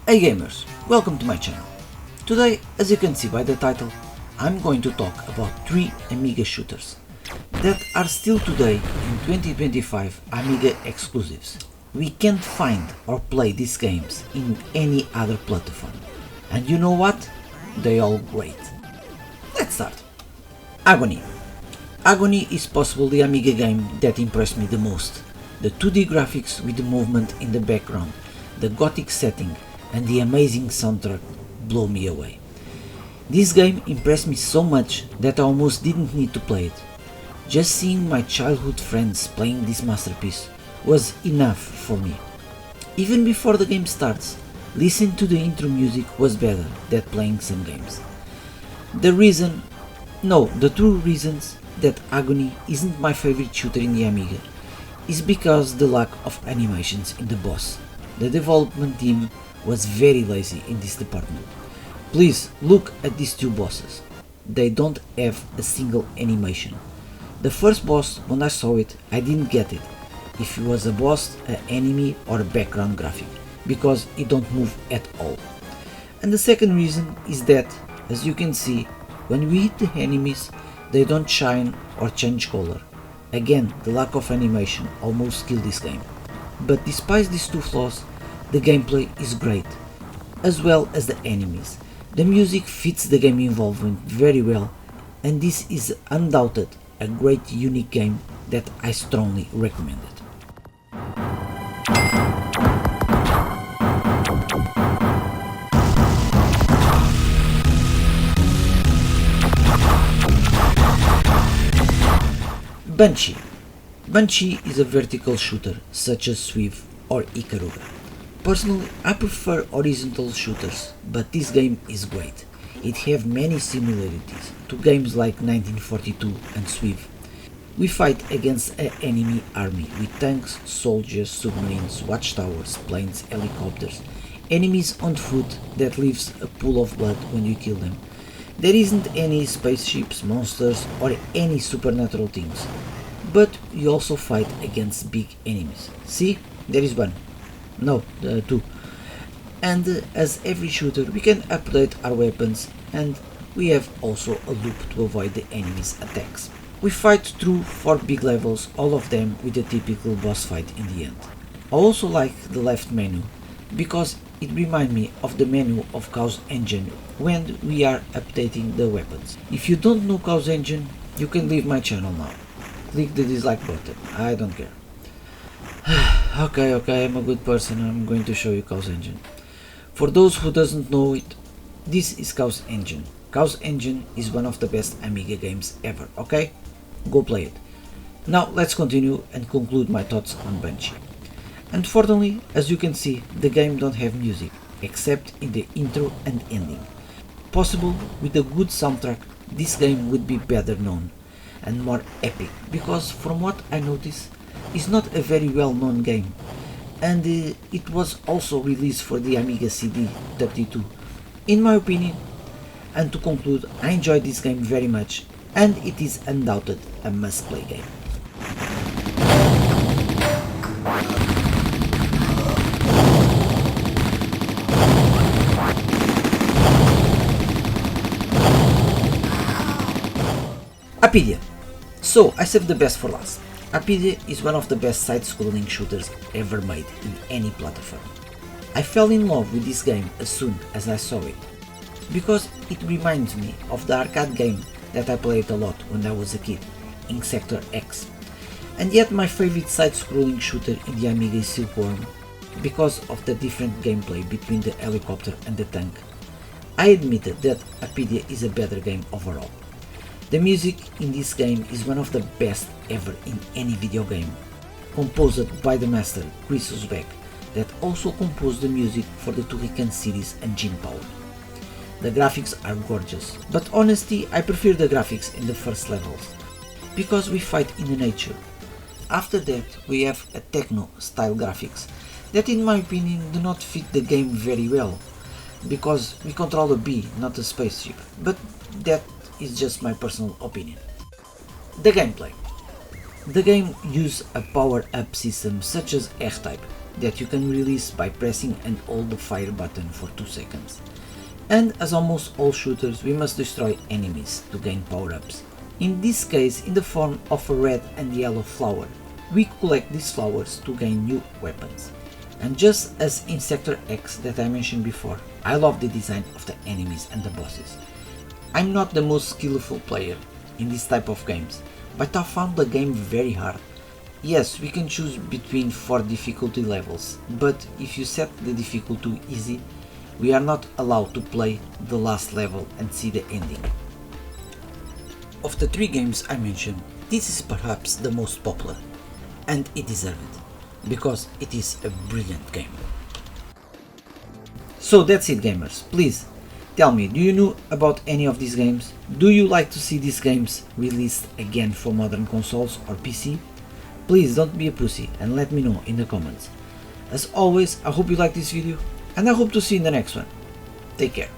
Hey gamers, welcome to my channel. Today, as you can see by the title, I'm going to talk about 3 Amiga shooters that are still today in 2025 Amiga exclusives. We can't find or play these games in any other platform. And you know what? They all great. Let's start. Agony. Agony is possibly the Amiga game that impressed me the most. The 2D graphics with the movement in the background, the gothic setting and the amazing soundtrack blow me away. This game impressed me so much that I almost didn't need to play it. Just seeing my childhood friends playing this masterpiece was enough for me. Even before the game starts, listening to the intro music was better than playing some games. The true reasons that Agony isn't my favorite shooter in the Amiga is because the lack of animations in the boss. The development team was very lazy in this department. Please look at these 2 bosses. They don't have a single animation. The first boss, when I saw it, I didn't get it, if it was a boss, an enemy or a background graphic, because it don't move at all. And the second reason is that, as you can see, when we hit the enemies, they don't shine or change color. Again, the lack of animation almost killed this game. But despite these 2 flaws, the gameplay is great, as well as the enemies. The music fits the game involvement very well, and this is undoubted a great unique game that I strongly recommend it. Banshee. Banshee is a vertical shooter such as Swift or Ikaruga. Personally, I prefer horizontal shooters, but this game is great. It has many similarities to games like 1942 and Swift. We fight against an enemy army with tanks, soldiers, submarines, watchtowers, planes, helicopters, enemies on foot that leaves a pool of blood when you kill them. There isn't any spaceships, monsters or any supernatural things, but you also fight against big enemies. See, there is one. No, 2. And as every shooter we can update our weapons, and we have also a loop to avoid the enemy's attacks. We fight through 4 big levels, all of them with a typical boss fight in the end. I also like the left menu, because it reminds me of the menu of Chaos Engine when we are updating the weapons. If you don't know Chaos Engine, you can leave my channel now. Click the dislike button, I don't care. Okay, I'm a good person, I'm going to show you Chaos Engine. For those who doesn't know it, this is Chaos Engine. Chaos Engine is one of the best Amiga games ever, okay? Go play it. Now let's continue and conclude my thoughts on Banshee. Unfortunately, as you can see, the game don't have music, except in the intro and ending. Possible, with a good soundtrack, this game would be better known and more epic, because from what I noticed, it's not a very well known game, and it was also released for the Amiga CD32. In my opinion, and to conclude, I enjoyed this game very much, and it is undoubted a must play game. Apidya. So I saved the best for last. Apidya is one of the best side-scrolling shooters ever made in any platform. I fell in love with this game as soon as I saw it, because it reminds me of the arcade game that I played a lot when I was a kid, in Sector X. And yet my favorite side-scrolling shooter in the Amiga is Silkworm, because of the different gameplay between the helicopter and the tank. I admitted that Apidya is a better game overall. The music in this game is one of the best ever in any video game, composed by the master Chris Uzbek, that also composed the music for the Turrican series and Jim Power. The graphics are gorgeous, but honestly I prefer the graphics in the first levels, because we fight in the nature. After that we have a techno style graphics that in my opinion do not fit the game very well, because we control a bee, not a spaceship, but that is just my personal opinion. The gameplay. The game uses a power-up system such as R-Type, that you can release by pressing and hold the fire button for 2 seconds. And as almost all shooters, we must destroy enemies to gain power-ups. In this case, in the form of a red and yellow flower. We collect these flowers to gain new weapons. And just as in Sector X that I mentioned before, I love the design of the enemies and the bosses. I'm not the most skillful player in this type of games, but I found the game very hard. Yes, we can choose between 4 difficulty levels, but if you set the difficulty to easy, we are not allowed to play the last level and see the ending. Of the 3 games I mentioned, this is perhaps the most popular, and it deserves it, because it is a brilliant game. So that's it, gamers. Please tell me, do you know about any of these games? Do you like to see these games released again for modern consoles or PC? Please don't be a pussy and let me know in the comments. As always, I hope you liked this video and I hope to see you in the next one. Take care.